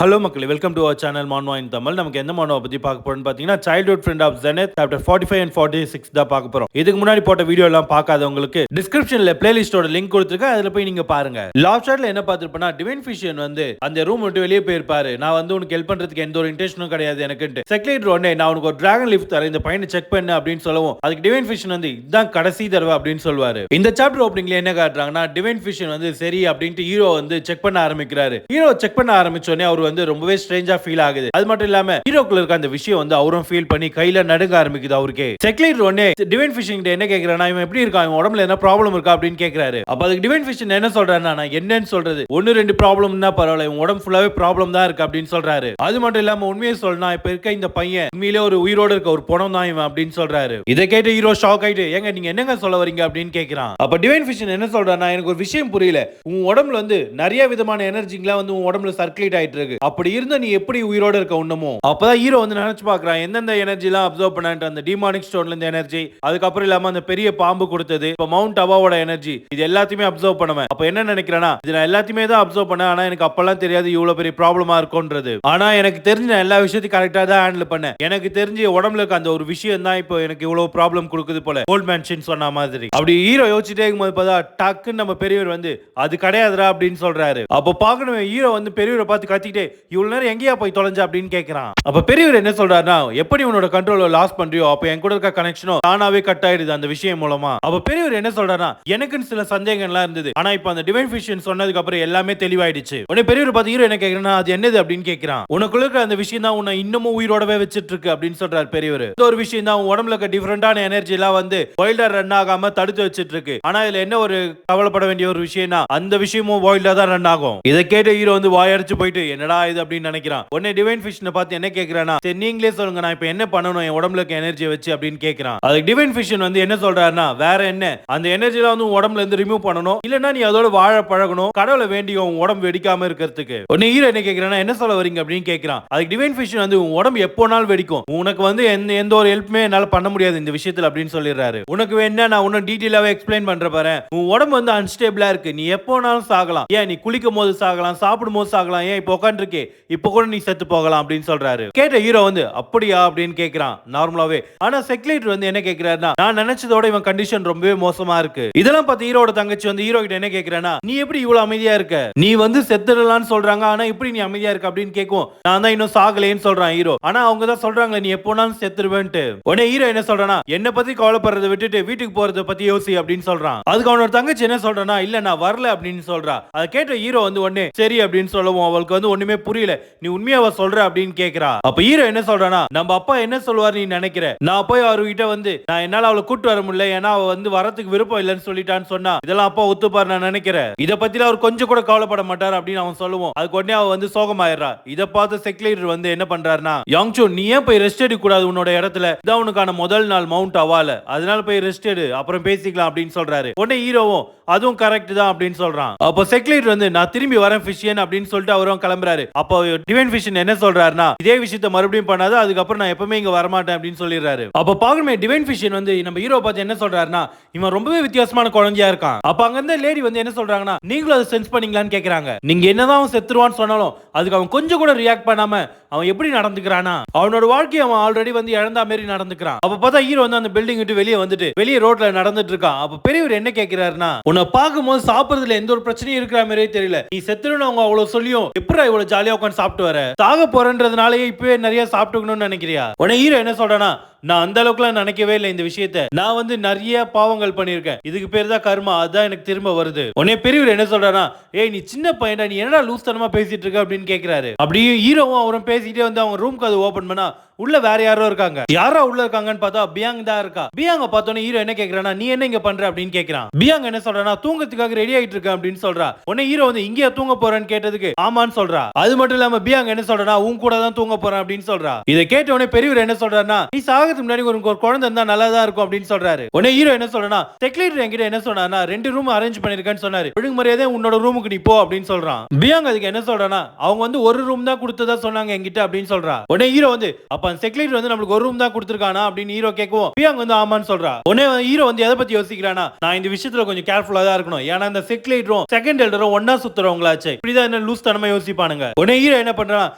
Hello மக்களே, welcome to our channel மான்வா in Tamil. நமக்கு எந்த மானோவை பத்தி பார்க்க போறோம்னு பார்த்தீங்கன்னா, சைல்ட்ஹுட் ஃப்ரெண்ட் ஆஃப் ஜெனத் சாப்டர் 45 அண்ட் 46 தான் பார்க்க போறோம். இதுக்கு முன்னாடி போட்ட வீடியோ எல்லாம் பார்க்காதவங்களுக்கு டிஸ்கிரிப்ஷன்ல பிளேலிஸ்டோட லிங்க் கொடுத்துருக்கேன், அதுல போய் நீங்க பாருங்க. லாஸ்ட் ஷாட்ல என்ன பார்த்திருப்பேன்னா, டிவைன் ஃபிஷன் வந்து அந்த ரூம் விட்டு வெளியே போயிருப்பாரு. நான் வந்து உனக்கு ஹெல்ப் பண்றதுக்கு எந்த ஒரு இன்டென்ஷனும் கிடையாது எனக்குன்ட்டு. செக்ரட்டரி உடனே நான் உனக்கு ஒரு டிராகன் லிஃப்ட் தரேன், இந்த பையனை செக் பண்ணு அப்படின்னு சொல்லவும், அதுக்கு டிவைன் ஃபிஷன் வந்து இதுதான் கடைசி தடவை அப்படின்னு சொல்லுவாரு. இந்த சாப்டர் ஓப்பனிங்ல என்ன காட்டுறாங்கன்னா, டிவைன் ஃபிஷன் வந்து சரி அப்படின்ட்டு ஹீரோ வந்து செக் பண்ண ஆரம்பிக்கிறாரு. ஹீரோ செக் பண்ண ஆரம்பிச்சோடனே அவர் வந்து ரொம்பவே ஸ்ட்ரேஞ்ச் ஃபீல் ஆகுது. அது மட்டும் இல்லாம ஹீரோக்குள்ள இருக்க அந்த விஷயம் வந்து அவரும் ஃபீல் பண்ணி கையில நடுங்க ஆரம்பிக்குது அவருக்கே. செக்ரட்டரி உடனே டிவைன் ஃபிஷிங் கிட்ட என்ன கேக்குறானா, இவன் எப்படி இருக்கான், இவன் உடம்புல என்ன ப்ராப்ளம் இருக்கா அப்படின்னு கேக்குறாரு. அப்ப அதுக்கு டிவைன் ஃபிஷன் என்ன சொல்றாருன்னா, நான் என்னன்னு சொல்றது, ஒன்னு ரெண்டு ப்ராப்ளம்னா பரவாயில்ல, இவன் உடம்பு ஃபுல்லாவே ப்ராப்ளம் தான் இருக்கு அப்படின்னு சொல்றாரு. அது மட்டும் இல்லாம உண்மையை சொல்லனா, இப்ப இருக்க இந்த பையன் உண்மையிலே ஒரு உயிரோட இருக்க ஒரு பணம் தான் இவன் அப்படின்னு சொல்றாரு. இதை கேட்டு ஹீரோ ஷாக் ஆயிட்டு, ஏங்க நீங்க என்னங்க சொல்ல வரீங்க அப்படின்னு கேக்குறான். அப்ப டிவைன் ஃபிஷன் என்ன சொல்றானா, எனக்கு ஒரு விஷயம் புரியல, உன் உடம்புல வந்து நிறைய விதமான எனர்ஜிங்களா வந்து உன் உடம்புல சர்க்குலேட் ஆயிட்டு இருக்கு, அப்படி இருந்தா நீ எப்படி உயிரோட இருக்க உன்னமோ? அப்பதான் ஹீரோ வந்து நினைச்சு பார்க்கறான், எந்தெந்த எனர்ஜி எல்லாம் அப்சர்வ் பண்ணான்ட்டு. அந்த டீமானிக் ஸ்டோன்ல இருந்து எனர்ஜி, அதுக்கப்புறம் இல்லாம அந்த பெரிய பாம்பு கொடுத்தது, இப்ப மவுண்ட் அவாவோட எனர்ஜி, இது எல்லாத்தையுமே அப்சர்வ் பண்ணுவேன். அப்ப என்ன நினைக்கிறேன்னா, இது நான் எல்லாத்தையுமே தான் அப்சர்வ் பண்ணேன், ஆனா எனக்கு அப்பெல்லாம் தெரியாது இவ்வளவு பெரிய ப்ராப்ளமா இருக்கும்ன்றது. ஆனா எனக்கு தெரிஞ்ச எல்லா விஷயத்தையும் கரெக்டா தான் ஹேண்டில் பண்ணேன். எனக்கு தெரிஞ்சு உடம்புல இருக்க அந்த ஒரு விஷயம் தான் இப்போ எனக்கு இவ்வளவு ப்ராப்ளம் கொடுக்குது போல, கோல்ட் மேன்ஷன் சொன்ன மாதிரி. அப்படி ஹீரோ யோசிச்சுட்டே இருக்கும்போது பார்த்தா டக்குன்னு நம்ம பெரியவர் வந்து அது கிடையாதுடா அப்படின்னு சொல்றாரு. அப்ப பாக்கணும் ஹீரோ வந்து பெரியவரை பார்த்து கத்திக்கிட்டே, இவ்வளவு நேரம் எங்கேயா போய் தொலைஞ்ச அப்படின்னு கேட்கிறான். அப்ப பெரியவர் என்ன சொல்றாருன்னா, எப்படி உன்னோட கண்ட்ரோல லாஸ் பண்றியோ அப்ப என் கூட இருக்க கனெக்ஷனும் தானாவே கட் ஆயிடுது அந்த விஷயம் மூலமா. அப்ப பெரியவர் என்ன சொல்றாருன்னா, எனக்குன்னு சில சந்தேகங்கள்லாம் இருந்தது, ஆனா இப்ப அந்த டிவைன் ஃபிஷன் சொன்னதுக்கு அப்புறம் எல்லாமே தெளிவாயிடுச்சு. உடனே பெரியவர் பார்த்து ஹீரோ என்ன கேக்குறானா, அது என்னது அப்படின்னு கேக்குறான். உனக்குள்ள இருக்க அந்த விஷயம் தான் உன்னை இன்னமும் உயிரோடவே வச்சிட்டு இருக்கு அப்படின்னு சொல்றாரு பெரியவர். இந்த ஒரு விஷயம் தான் உடம்புல இருக்க டிஃபரெண்டான எனர்ஜி எல்லாம் வந்து வைல்டா ரன் ஆகாம தடுத்து வச்சிட்டு இருக்கு. ஆனா இதுல என்ன ஒரு கவலைப்பட வேண்டிய ஒரு விஷயம்னா, அந்த விஷயமும் வைல்டா தான் ரன் ஆகும். இதை கேட்டு ஹீரோ வந்து வாயடிச்சு போயிட்டு என்னடா இது அப்படின்னு நினைக்கிறான். உடனே டிவைன் ஃபிஷனை பார்த்து என்ன கேக்குறானா, சரி நீங்களே சொல்லுங்க, நான் இப்ப என்ன பண்ணணும் என் உடம்புல இருக்க எனர்ஜியை வச்சு அப்படின்னு கேக்குறான். அதுக்கு டிவைன் ஃபிஷன் வந்து என்ன சொல்றாருன்னா, வேற என்ன, அந்த எனர்ஜில வந்து உடம்புல இருந்து ரிமூவ் பண்ணணும், இல்லனா நீ அதோட வாழ பழகணும், கடவுளை வேண்டியும் உடம்பு வெடிக்காம இருக்கிறதுக்கு. உடனே ஹீரோ என்ன கேக்குறானா, என்ன சொல்ல வரீங்க அப்படின்னு கேக்குறான். அதுக்கு டிவைன் ஃபிஷன் வந்து உன் உடம்பு எப்போனாலும் வெடிக்கும், உனக்கு வந்து எந்த ஒரு ஹெல்ப்மே என்னால பண்ண முடியாது இந்த விஷயத்துல அப்படின்னு சொல்லிடுறாரு. உனக்கு வேணா நான் இன்னும் டீடைலாவே எக்ஸ்பிளைன் பண்ற பாரு, உன் உடம்பு வந்து அன்ஸ்டேபிளா இருக்கு, நீ எப்போனாலும் சாகலாம், ஏன் நீ குளிக்கும் போது சாகலாம், சாப்பிடும் போது சாகலாம், ஏன் இப்போ உட்காந்துருக்கே இப்போ கூட நீ செத்து போகலாம் அப்படின்னு சொல்றாரு. கேட்ட ஹீரோ வந்து அப்படியா அப்படின்னு கேக்குறான் நார்மலாவே. ஆனா செக்ரட்டரி வந்து என்ன கேக்குறாருன்னா, நான் நினைச்சதோட இவன் கண்டிஷன் ரொம்பவே மோசமா இருக்கு. இதெல்லாம் பார்த்து ஹீரோட தங்கச்சி வந்து ஹீரோ கிட்ட என்ன கேக்குறானா, நீ எப்படி இவ்வளவு அமைதியா இருக்க, நீ வந்து செத்துடலாம்னு சொல்றாங்க, ஆனா எப்படி நீ அமைதியா இருக்க அப்படின்னு கேட்கும். நான் தான் இன்னும் சாகலேன்னு சொல்றான் ஹீரோ. ஆனா அவங்க தான் சொல்றாங்க நீ எப்போனாலும் செத்துருவேன்ட்டு. உடனே ஹீரோ என்ன சொல்றானா, என்ன பத்தி கவலைப்படுறதை விட்டுட்டு வீட்டுக்கு போறதை பத்தி யோசி அப்படின்னு சொல்றான். அதுக்கு அவனோட தங்கச்சி என்ன சொல்றானா, இல்ல நான் வரல அப்படின்னு சொல்றா. அதை கேட்ட ஹீரோ வந்து உடனே சரி அப்படின்னு சொல்லவும் அவளுக்கு வந்து ஒண்ணுமே புரியல, நீ உண்மையாவ சொல்ற அப்படின்னு கேக்குறா. அப்ப ஹீரோ என்ன சொல்றானா, நம்ம அப்பா என்ன சொல்லுவார் நீ நினைக்கிற, நான் போய் அவர்கிட்ட வந்து நான் என்னால அவளை கூட்டு வர முடியல, ஏன்னா அவ வந்து வரதுக்கு விருப்பம் இல்லைன்னு சொல்லிட்டான்னு சொன்னா இதெல்லாம் அப்பா ஒத்துப்பாரு நான் நினைக்கிறேன், இத பத்தில அவர் கொஞ்சம் கூட கவலைப்பட மாட்டார் அப்படின்னு அவன் சொல்லுவோம். அதுக்கு உடனே அவ வந்து சோகமாயிடுறா. இத பார்த்து செக்ரட்டரி வந்து என்ன பண்றாருன்னா, யாங்சோ நீ ஏன் போய் ரெஸ்ட் எடுக்க கூடாது உன்னோட இடத்துல, இதான் உனக்கான முதல் நாள் மவுண்ட் அவால, அதனால போய் ரெஸ்ட் எடு அப்புறம் பேசிக்கலாம் அப்படின்னு சொல்றாரு. உடனே ஹீரோவும் அதுவும் கரெக்ட் தான் அப்படின்னு சொல்றான். அப்போ செக்ரட்டரி வந்து நான் திரும்பி வரேன் ஃபிஷியன் அப்படின்னு சொல்லிட்டு அவரும் கிளம்புறாரு. அப்போ டிவைன் ஃபிஷன் என்ன சொல்றாருன்னா, இதே விஷயத்தை மறுபடியும் பண்ணாத, அதுக்கப்புறம் நான் எப்பவுமே இங்க வரமாட்டேன் அப்படின்னு சொல்லிடுறாரு. அப்ப பாக்கணுமே டிவைன் ஃபிஷன் வந்து நம்ம ஹீரோ பார்த்து என்ன சொல்றாருன்னா, இவன் ரொம்பவே வித்தியாசமான குழந்தையா இருக்கான். அப்ப அங்க இருந்த லேடி வந்து என்ன சொல்றாங்கன்னா, நீங்களும் அதை சென்ஸ் பண்ணீங்களான்னு கேக்குறாங்க. நீங்க என்னதான் அவன் செத்துருவான்னு சொன்னாலும் அதுக்கு அவன் கொஞ்சம் கூட ரியாக்ட் பண்ணாம அவன் எப்படி நடந்துக்கிறானா, அவனோட வாழ்க்கையை அவன் ஆல்ரெடி வந்து இழந்த மாதிரி நடந்துக்கிறான். அப்ப பார்த்தா ஹீரோ வந்து அந்த பில்டிங் விட்டு வெளியே வந்துட்டு வெளியே ரோட்ல நடந்துட்டு இருக்கான். அப்ப பெரியவர் என்ன கேட்கிறாருன்னா, உன்னை பார்க்கும்போது சாப்பிடுறதுல எந்த ஒரு பிரச்சனையும் இருக்கிற மாதிரியே தெரியல, நீ செத்துருன்னு அவங்க அவ்வளவு சொல்லியும் எப்படி இவ்வளவு ஜாலியா உட்காந்து சாப்பிட்டு வர, சாக போறன்றதுனாலயே இப்பவே நிறைய சாப்பிட்டுக்கணும்னு நினைக்கிறியா? உடனே ஹீரோ என்ன சொல்றானா, நான் அந்த அளவுக்குலாம் நினைக்கவே இல்லை இந்த விஷயத்தை, நான் வந்து நிறைய பாவங்கள் பண்ணிருக்கேன், இதுக்கு பேர் தான் கர்மா, அதான் எனக்கு திரும்ப வருது. உடனே பெரியவர் என்ன சொல்றானா, ஏய் நீ சின்ன பையன்டா, நீ என்னடா லூஸ் தனமா பேசிட்டு இருக்க அப்படின்னு கேக்குறாரு. அப்படியே ஹீரோவும் அவரும் பேசிட்டே வந்து அவங்க ரூம் கதவு ஓபன் பண்ணா உள்ள வேற யாரோ இருக்காங்க. யாரா உள்ள இருக்காங்கன்னு பார்த்தா பியாங் தான் இருக்கா. பியாங்க பார்த்தோன்னே ஹீரோ என்ன கேக்குறானா, நீ என்ன இங்க பண்ற அப்படின்னு கேக்குறான். பியாங் என்ன சொல்றானா, தூங்கத்துக்காக ரெடி ஆயிட்டு இருக்க அப்படின்னு சொல்றா. உடனே ஹீரோ வந்து இங்கேயா தூங்க போறேன்னு கேட்டதுக்கு ஆமான்னு சொல்றா. அது மட்டும் இல்லாம பியாங் என்ன சொல்றானா, உன் கூட தான் தூங்க போறேன் அப்படின்னு சொல்றா. இதை கேட்ட உடனே பெரியவர் என்ன சொல்றாருன்னா, நீ சாகிறதுக்கு முன்னாடி ஒரு குழந்தை இருந்தா நல்லா தான் இருக்கும் அப்படின்னு சொல்றாரு. உடனே ஹீரோ என்ன சொல்றானா, செக்ரட்டரி என்கிட்ட என்ன சொன்னானா, 2 ரூம் அரேஞ்ச் பண்ணிருக்கேன்னு சொன்னாரு, ஒழுங்கு மரியாதை உன்னோட ரூமுக்கு நீ போ அப்படின்னு சொல்றான். பியாங் அதுக்கு என்ன சொல்றானா, அவங்க வந்து ஒரு ரூம் தான் கொடுத்ததா சொன்னாங்க என்கிட்ட அப்படின்னு சொல்றா. உடனே ஹீரோ வந்து அப்ப அப்ப அந்த செக்யூரிட்டி வந்து நமக்கு ஒரு ரூம் தான் கொடுத்திருக்கானா அப்படின்னு ஹீரோ கேட்கவும் பியாங் வந்து ஆமான்னு சொல்றா. உடனே ஹீரோ வந்து எதை பத்தி யோசிக்கிறானா, நான் இந்த விஷயத்துல கொஞ்சம் கேர்ஃபுல்லா தான் இருக்கணும், ஏன்னா இந்த செக்யூரிட்டியும் செகண்ட் எல்டரும் ஒன்னா சுத்துறவங்களாச்சு, இப்படிதான் என்ன லூஸ் தனமா யோசிப்பானுங்க. உடனே ஹீரோ என்ன பண்றான்,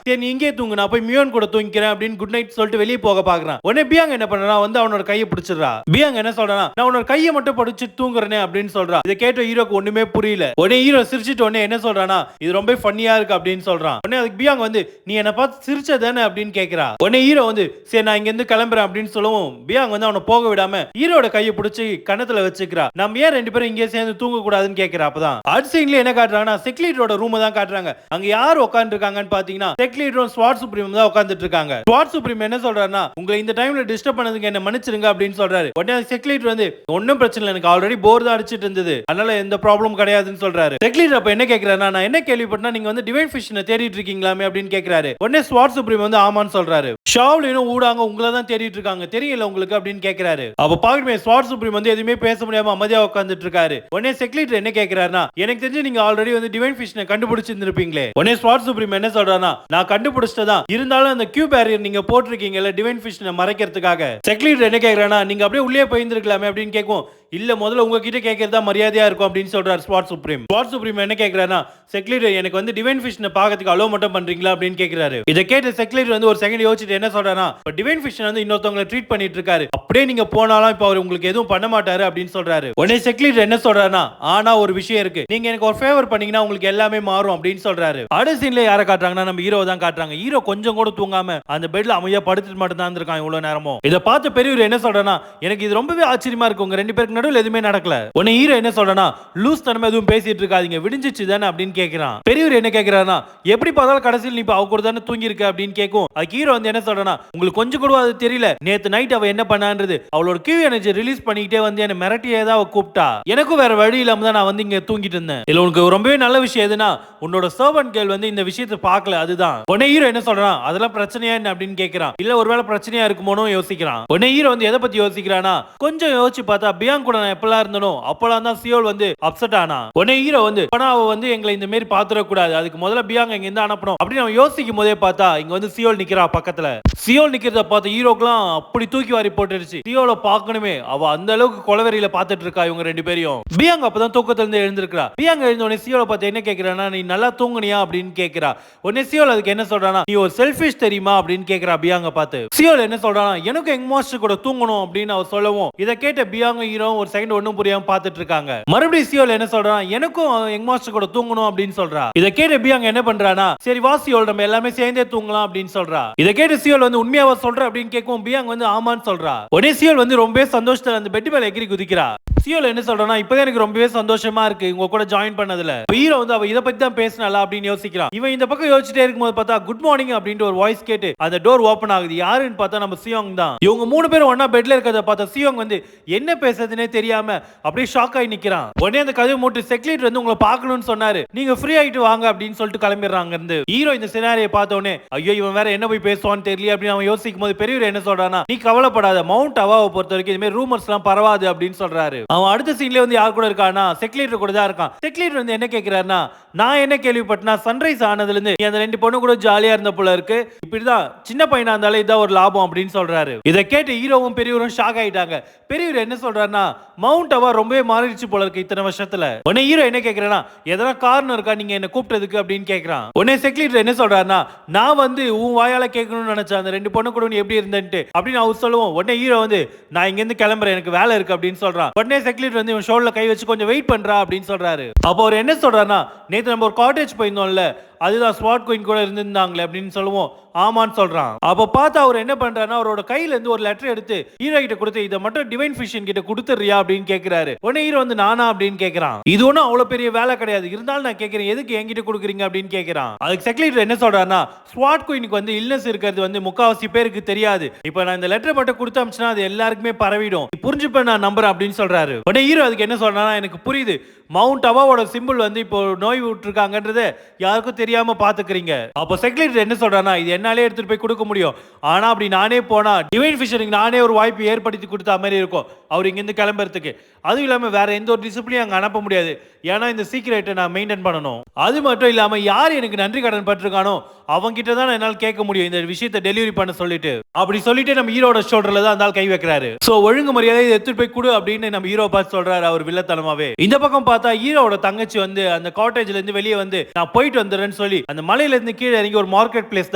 சரி நீ இங்கே தூங்கு, நான் போய் மியோன் கூட தூங்கிக்கிறேன் அப்படின்னு குட் நைட் சொல்லிட்டு வெளியே போக பாக்குறான். உடனே பியாங் என்ன பண்றான், வந்து அவனோட கையை பிடிச்சிடுறா. பியாங் என்ன சொல்றான், நான் உன்னோட கையை மட்டும் பிடிச்சு தூங்குறேனே அப்படின்னு சொல்றான். இதை கேட்ட ஹீரோக்கு ஒண்ணுமே புரியல. உடனே ஹீரோ சிரிச்சிட்டு உடனே என்ன சொல்றானா, இது ரொம்ப ஃபன்னியா இருக்கு அப்படின்னு சொல்றான். உடனே அதுக்கு பியாங் வந்து நீ என்ன பார்த்து சிரிச்சதானே அப்படின்னு கேக்குறா. உடனே ஹீரோ வந்து சரி நான் இங்க இருந்து கிளம்புறேன் அப்படின்னு சொல்லவும் பியாங் வந்து அவனை போக விடாம ஹீரோட கையை பிடிச்சி கண்ணத்துல வச்சுக்கிறா. நம்ம ஏன் ரெண்டு பேரும் இங்கே சேர்ந்து தூங்க கூடாதுன்னு கேக்குறா. அப்பதான் அடுத்த சீன்ல என்ன காட்டுறாங்கன்னா, செக்யூரிட்டியோட ரூம் தான் காட்டுறாங்க. அங்க யார் உட்கார்ந்து இருக்காங்கன்னு பாத்தீங்கன்னா செக்யூரிட்டியும் ஸ்வாட் சுப்ரீம் தான் உட்கார்ந்துட்டு இருக்காங்க. ஸ்வாட் சுப்ரீம் என்ன சொல்றாருன்னா, உங்களை இந்த டைம்ல டிஸ்டர்ப் பண்ணதுக்கு என்ன மன்னிச்சிருங்க அப்படின்னு சொல்றாரு. உடனே செக்யூரிட்டி வந்து ஒன்னும் பிரச்சனை இல்லை, எனக்கு ஆல்ரெடி போர் தான் அடிச்சிட்டு இருந்தது, அதனால எந்த ப்ராப்ளம் கிடையாதுன்னு சொல்றாரு. செக்யூரிட்டி அப்ப என்ன கேக்குறாருன்னா, நான் என்ன கேள்விப்பட்டா நீங்க வந்து டிவைன் ஃபிஷ்னை தேடிட்டு இருக்கீங்களாமே அப்படின்னு கேக்குறாரு. உடனே ஸ்வாட் சுப்ரீம் வந்து ஆமான்னு சொல்றாரு. ஷாவ்லினும் ஊடாங்க உங்களை தான் தேடிட்டு இருக்காங்க, தெரியல உங்களுக்கு அப்படின்னு கேக்குறாரு. அப்ப பாக்கணுமே ஸ்வாட் சுப்ரீம் வந்து எதுவுமே பேச முடியாம அமைதியா உட்கார்ந்துட்டு இருக்காரு. உடனே செக்யூரிட்டி என்ன கேக்குறாருன்னா, எனக்கு தெரிஞ்சு நீங்க ஆல்ரெடி வந்து டிவைன் ஃபிஷ்னை கண்டுபிடிச்சிருந்திருப்பீங்களே. உடனே ஸ்வாட் சுப்ரீம் என்ன சொல்றாருன்னா, நான் கண்டுபிடிச்சதான், இருந்தாலும் அந்த கியூ பேரியர் நீங்க போட்டிருக்கீங்கல்ல டிவைன் ஃபிஷ்னை மறைக்கிறதுக்காக. செக்யூரிட்டி என்ன கேக்குறாருன்னா, நீங்க அப்படியே உள்ளே போயிருந்திருக்கலாமே அப்படின்னு கேட்கும். இல்ல முதல்ல உங்ககிட்ட கேட்கறதா மரியாதையா இருக்கும் அப்படின்னு சொல்றாரு ஸ்வாட் சுப்ரீம். ஸ்வாட் சுப்ரீம் என்ன கேக்குறாருன்னா, செக்யூரிட்டி எனக்கு வந்து டிவைன் ஃபிஷ்னை பார்க்கிறதுக்கு அலோ மட்டும் பண்றீங்களா அப்படின்னு கேக்குறாரு. இதை கேட்ட செக்யூரிட்டி வந்து ஒரு செகண்ட் யோசிச்சுட்டு என்ன சொல்றாருன்னா, இப்ப டிவைன் ஃபிஷ் வந்து இன்னொருத்தவங்களை ட்ரீட் பண்ணிட்டு இருக்காரு, அப்படியே நீங்க போனாலும் இப்ப அவர் உங்களுக்கு எதுவும் பண்ண மாட்டாரு அப்படின்னு சொல்றாரு. உடனே செக்யூரிட்டி என்ன சொல்றாருன்னா, ஆனா ஒரு விஷயம் இருக்கு, நீங்க எனக்கு ஒரு ஃபேவர் பண்ணீங்கன்னா உங்களுக்கு எல்லாமே மாறும் அப்படின்னு சொல்றாரு. அடுத்த சீன்ல யாரை காட்டுறாங்கன்னா, நம்ம ஹீரோ தான் காட்டுறாங்க. ஹீரோ கொஞ்சம் கூட தூங்காம அந்த பெட்ல அமைதியா படுத்துட்டு மட்டும் தான் இருக்கான் இவ்வளவு நேரமும். இதை பார்த்த பெரியவர் என்ன சொல்றாருன்னா, எனக்கு இது ரொம்பவே ஆச்சரியமா இருக்கு, உங்க ரெண்டு பேருக்கு நடுவில் எதுவுமே நடக்கல. உடனே ஹீரோ என்ன சொல்றானா, லூஸ் தனமா எதுவும் பேசிட்டு இருக்காதீங்க, விடிஞ்சிச்சு தானே அப்படின்னு கேக்குறான். பெரியவர் என்ன கேக்குறாருன்னா, எப்படி பார்த்தாலும் கடைசியில் நீ அவ கூட தானே தூங்கி இருக்க அப்படின்னு கேட்கும். அதுக்கு ஹீரோ வந்து என்ன சொல்றானா, உங்களுக்கு கொஞ்சம் கூட அது தெரியல, நேத்து நைட் அவ என்ன பண்ணான்றது, அவளோட கியூ எனர்ஜி ரிலீஸ் பண்ணிக்கிட்டே வந்து என்ன மிரட்டியே தான் அவ கூப்பிட்டா, எனக்கும் வேற வழி இல்லாம தான் நான் வந்து இங்க தூங்கிட்டு இருந்தேன். இல்ல உனக்கு ரொம்பவே நல்ல விஷயம் எதுனா, உன்னோட சர்வன்ட் கேர்ள் வந்து இந்த விஷயத்தை பார்க்கல, அதுதான். உடனே ஹீரோ என்ன சொல்றான், அதெல்லாம் பிரச்சனையா என்ன அப்படின்னு கேட்கிறான். இல்ல ஒருவேளை பிரச்சனையா இருக்குமோன்னு யோசிக்கிறான். உடனே ஹீரோ வந்து எதை பத்தி யோசிக்கிறானா, கொஞ்சம் யோசிச்சு பார்த்தா பியாங் கூட நான் எப்பலாம் இருந்தனோ அப்பலாம் தான் சியோல் வந்து அப்செட் ஆனா. உடனே ஹீரோ வந்து அவ வந்து எங்களை இந்த மாதிரி பாத்துற கூடாது, அதுக்கு முதல்ல பியாங் இங்க இருந்து அனுப்பணும் அப்படின்னு அவன் யோசிக்கும் போதே பார்த்தா இங்க வந்து சியோல் நிக்கிறா பக்கத்துல. சியோல் நிக்கிறத பார்த்து ஹீரோக்குலாம் அப்படி தூக்கி வாரி போட்டுருச்சு. சியோல பார்க்கணுமே, அவ அந்த அளவுக்கு கொலவெறியில பாத்துட்டு இருக்கா இவங்க ரெண்டு பேரையும். பியாங் அப்பதான் தூக்கத்துல இருந்து எழுந்திருக்கா. பியாங் எழுந்த உடனே சியோல பார்த்து என்ன கேக்குறானா, நீ நல்லா தூங்குனியா அப்படின்னு கேக்குறா. உடனே சியோல் அதுக்கு என்ன சொல்றானா, நீ ஒரு செல்ஃபிஷ் தெரியுமா அப்படின்னு கேக்குறா பியாங்க பார்த்து. சியோல் என்ன சொல்றானா, எனக்கு எங் மாஸ்டர் கூட தூங்கணும் அப்படின்னு அவர் சொல்லவும் இதை கேட்ட பியாங்க ஹீரோ ஒரு செகண்ட் ஒண்ணும் புரியாம பார்த்துட்டு இருக்காங்க. மறுபடியும் சியோல் என்ன சொல்றான், எனக்கும் எங் மாஸ்டர் கூட தூங்கணும் அப்படின்னு சொல்றா. இதை கேட்ட பியாங்க என்ன பண்றானா, சரி வா சியோல் நம்ம எல்லாமே சேர்ந்தே தூங்கலாம் அப்படின்னு சொல்றா. இதை கேட்ட சியோல் வந்து உண்மையாவா சொல்ற அப்படின்னு கேட்கும். பியாங் வந்து ஆமான்னு சொல்றா. உடனே சியோல் வந்து ரொம்பவே சந்தோஷத்துல அந்த பெட் மேல எகிரி குதிக்கிறா. சியோல் என்ன சொல்றானா, இப்பதான் எனக்கு ரொம்பவே சந்தோஷமா இருக்கு உங்க கூட ஜாயின் பண்ணதுல. ஹீரோ வந்து அவ இத பத்தி தான் பேசினால அப்படின்னு யோசிக்கிறான். இவன் இந்த பக்கம் யோசிச்சுட்டே இருக்கும்போது பார்த்தா குட் மார்னிங் அப்படின்ற ஒரு வாய்ஸ் கேட்டு அந்த டோர் ஓபன் ஆகுது. யாருன்னு பார்த்தா நம்ம சியோங் தான். இவங்க மூணு பேரும் ஒண்ணா பெட்ல இருக்கறத பார்த்த சியோங் வந்து என்ன பேசுறதுனே தெரியாம அப்படியே ஷாக் ஆகி நிக்கிறான். உடனே அந்த கதவை மூட்டு செக்யூரிட்டி வந்து உங்களை பார்க்கணும்னு சொன்னாரு, நீங்க ஃப்ரீ ஆயிட்டு வாங்க அப்படின்னு சொல்லிட்டு கிளம்பிடுறாங்க இருந்து. ஹீரோ இந்த சினாரியை பார்த்த உடனே ஐயோ இவன் வேற என்ன போய் பேசுவான்னு தெரியல அப்படின்னு அவன் யோசிக்கும் போது பெரியவர் என்ன சொல்றானா, நீ கவலைப்படாத, மவுண்ட் அவாவை பொறுத்த வரைக்கும் இந்த மாதிரி ரூமர்ஸ் எல்லாம் பரவாது அப்படின்னு சொல்றாரு. அவன் அடுத்த சீன்ல வந்து யார் கூட இருக்கானா, செக்யூரிட்டி கூட தான் இருக்கான். செக்யூரிட்டி வந்து என்ன கேக்குறாருன்னா, நான் என்ன கேள்விப்பட்டனா சன்ரைஸ் ஆனதுல இருந்து அந்த ரெண்டு பொண்ணு கூட ஜாலியா இருந்த போல இருக்கு, இப்படிதான் சின்ன பையனா இருந்தாலும் இதான் ஒரு லாபம் அப்படின்னு சொல்றாரு. இதை கேட்டு ஹீரோவும் பெரியவரும் ஷாக் ஆயிட்டாங்க. பெரியவர் என்ன சொல்றாருன்னா, மவுண்ட் அவா ரொம்பவே மாறிடுச்சு போல இருக்கு இத்தனை வருஷத்துல. உடனே ஹீரோ என்ன கேக்குறானா, எதனா காரணம் இருக்கா நீங்க என்ன கூப்பிட்டதுக்கு அப்படின்னு கேக்குறான். உடனே செக்யூரிட்டி என்ன சொல்றாருன்னா, நான் வந்து உன் வாயால கேட்கணும்னு நினைச்சேன் அந்த ரெண்டு பொண்ணு கூட நீ எப்படி இருந்தேன்ட்டு அப்படின்னு அவர் சொல்லுவோம். உடனே ஹீரோ வந்து நான் இங்க இருந்து கிளம்புறேன், எனக்கு வேலை இருக்கு அப்படின்னு சொல்றான். உடனே செக்யூரிட்டி வந்து இவன் ஷோல்டர்ல கை வச்சு கொஞ்சம் வெயிட் பண்றா அப்படின்னு சொல்றாரு. அப்போ அவர் என்ன சொல்றாருன்னா, நேத்து நம்ம ஒரு காட்டேஜ் போயிருந்தோம்ல, அதுதான் ஸ்வாட் குயின் கூட இருந்திருந்தாங்களே அப்படின்னு சொல்லுவோம். ஆமான்னு சொல்றான். அப்ப பார்த்தா அவர் என்ன பண்றாருன்னா, அவரோட கையில இருந்து ஒரு லெட்டர் எடுத்து ஹீரோ கிட்ட கொடுத்து இதை மட்டும் டிவைன் ஃபிஷன் கிட்ட கொடுத்துறியா அப்படின்னு கேக்குறாரு. உடனே ஹீரோ வந்து நானா அப்படின்னு கேக்குறான். இது ஒன்னும் அவ்வளவு பெரிய வேலை கிடையாது, இருந்தாலும் நான் கேக்குறேன் எதுக்கு என்கிட்ட கொடுக்குறீங்க அப்படின்னு கேக்குறான். அதுக்கு செக்யூரிட்டி என்ன சொல்றாருன்னா, ஸ்வாட் குயினுக்கு வந்து இல்னஸ் இருக்கிறது வந்து முக்காவாசி பேருக்கு தெரியாது, இப்ப நான் இந்த லெட்டர் மட்டும் கொடுத்து அனுப்பிச்சா அது எல்லாருக்குமே பரவிடும், புரிஞ்சுப்பேன் நான் நம்புறேன் அப்படின்னு சொல்றாரு. உடனே ஹீரோ அதுக்கு என்ன சொல்றானா, எனக்கு புரியுது, மவுண்ட் அவாவோட சிம்பிள் வந்து இப்போ நோய் விட்டுருக்காங்கன்றது யாருக்கும் தெரியாம பாத்துக்கிறீங்க. அப்போ செக்யூரிட்டி என்ன சொல்றானா, இது என்னாலே எடுத்துட்டு போய் கொடுக்க முடியும், ஆனா அப்படி நானே போனா டிவைன் ஃபிஷருக்கு நானே ஒரு வாய்ப்பு ஏற்படுத்தி கொடுத்த மாதிரி இருக்கும் அவர் இங்க இருந்து கிளம்புறதுக்கு. அதுவும் இல்லாம வேற எந்த ஒரு டிசிப்ளினும் அங்க அனுப்ப முடியாது, ஏன்னா இந்த சீக்ரெட்டை நான் மெயின்டைன் பண்ணணும். அது மட்டும் இல்லாம யார் எனக்கு நன்றி கடன் பட்டிருக்கானோ அவங்க கிட்ட தான் என்னால கேட்க முடியும் இந்த விஷயத்தை டெலிவரி பண்ண சொல்லிட்டு. அப்படி சொல்லிட்டு நம்ம ஹீரோட ஷோல்டர்ல தான் அந்த கை வைக்கிறாரு. சோ ஒழுங்கு மரியாதை எடுத்துட்டு போய் கொடு அப்படின்னு நம்ம ஹீரோ பார்த்து சொல்றாரு அவர் வில்லத்தனமாவே. இந்த பக்கம் பார்த்தா ஹீரோட தங்கச்சி வந்து அந்த காட்டேஜ்ல இருந்து வெளியே வந்து நான் போயிட்டு வந்துடுறேன்னு சொல்லி அந்த மலையில இருந்து கீழே இறங்கி ஒரு மார்க்கெட் பிளேஸ்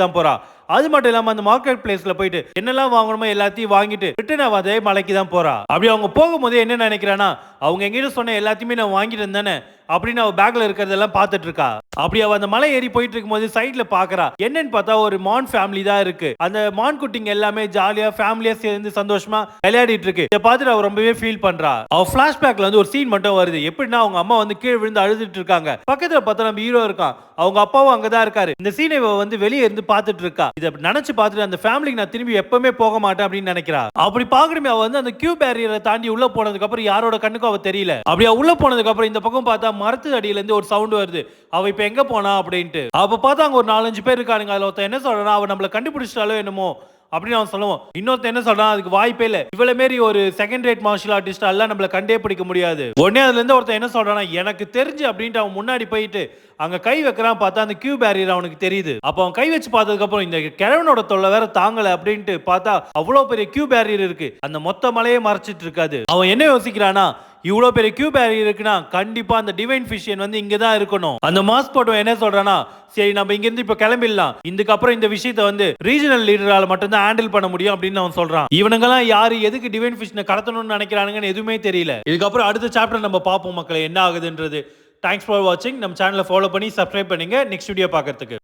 தான் போறா. அது மட்டும் இல்லாம அந்த மார்க்கெட் பிளேஸ்ல போயிட்டு என்னெல்லாம் வாங்கணுமோ எல்லாத்தையும் வாங்கிட்டு ரிட்டர்ன் அதே மலைக்கு தான் போறா. அப்படி அவங்க போகும்போது என்ன நினைக்கிறானா அவங்க எங்கிட்ட சொன்ன எல்லாத்தையுமே நான் வாங்கிட்டு இருந்தேனே அப்படின்னு அவ பேக்ல இருக்கிறதெல்லாம் பார்த்துட்டு இருக்கா. அப்படி அவ அந்த மலை ஏறி போயிட்டு இருக்கும்போது சைட்ல பாக்குறா. என்னன்னு பார்த்தா ஒரு மான் ஃபேமிலி தான் இருக்கு. அந்த மான் குட்டிங்க எல்லாமே ஜாலியா ஃபேமிலியா சேர்ந்து சந்தோஷமா விளையாடிட்டு இருக்கு. இதை பார்த்துட்டு அவ ரொம்பவே ஃபீல் பண்றா. அவ பிளாஷ்பேக்ல வந்து ஒரு சீன் மட்டும் வருது. எப்படின்னா அவங்க அம்மா வந்து கீழே விழுந்து அழுதுட்டு இருக்காங்க. பக்கத்துல பார்த்தா நம்ம ஹீரோ இருக்கான். அவங்க அப்பாவும் அங்கதான் இருக்காரு. இந்த சீனை வந்து வெளியே இருந்து பார்த்துட்டு இருக்கா. இதை நினைச்சு பார்த்துட்டு அந்த ஃபேமிலிக்கு நான் திரும்பி எப்பவுமே போக மாட்டேன் அப்படின்னு நினைக்கிறா. அப்படி பாக்குறமே அவ வந்து அந்த கியூ பேரியரை தாண்டி உள்ள போனதுக்கு அப்புறம் யாரோட கண்ணுக்கும் அவ தெரியல. அப்படி உள்ள போனதுக்கு அப்புறம் இந்த பக்கம் பார்த்தா மரத்து அடியில இருந்து ஒரு சவுண்ட் வருது. அவ இப்ப எங்க போனா அப்படின்ட்டு. அப்ப பார்த்தா அங்க ஒரு 4-5 பேர் இருக்கானுங்க. அதுல ஒருத்தன் என்ன சொல்றானா அவ நம்மள கண்டுபிடிச்சிட்டாலோ என்னமோ அப்படின்னு அவன் சொல்லுவான். இன்னொருத்த என்ன சொல்றான் அதுக்கு வாய்ப்பே இல்ல, இவ்வளவு மாரி ஒரு செகண்ட் ரேட் மார்ஷல் ஆர்டிஸ்ட் எல்லாம் நம்மள கண்டே பிடிக்க முடியாது. உடனே அதுல இருந்து ஒருத்தன் என்ன சொல்றானா எனக்கு தெரிஞ்சு அப்படின்ட்டு அவன் முன்னாடி போயிட்டு அங்க கை வைக்கிறான். பார்த்தா அந்த கியூ பேரியர் அவனுக்கு தெரியுது. அப்ப அவன் கை வச்சு பார்த்ததுக்கு அப்புறம் இந்த கிழவனோட தொல்லை வேற தாங்கல அப்படின்ட்டு பார்த்தா அவ்வளவு பெரிய கியூ பேரியர் இருக்கு. அந்த மொத்த மலையே மறைச்சிட்டு இருக்காது. அவன் என்ன யோசிக்கிறானா இவ்வளவு பெரிய கியூ பேரியர் இருக்குன்னா கண்டிப்பா அந்த டிவைன் ஃபிஷியன் வந்து இங்க தான் இருக்கணும். அந்த மாஸ்க் போட்டவன் என்ன சொல்றானா சரி நம்ம இங்க இருந்து இப்ப கிளம்பிடலாம், இதுக்கப்புறம் இந்த விஷயத்தை வந்து ரீஜனல் லீடரால மட்டும் தான் ஹேண்டில் பண்ண முடியும் அப்படின்னு அவன் சொல்றான். இவனுங்கெல்லாம் யாரு எதுக்கு டிவைன் ஃபிஷனை கடத்தணும்னு நினைக்கிறானுங்கன்னு எதுவுமே தெரியல. இதுக்கப்புறம் அடுத்த சாப்டர் நம்ம பார்ப்போம் மக்களே என்ன ஆகுதுன்றது. தேங்க்ஸ் ஃபார் வாட்சிங். நம்ம சேனலை ஃபாலோ பண்ணி சப்ஸ்கிரைப் பண்ணுங்க நெக்ஸ்ட் வீடியோ பார்க்கறதுக்கு.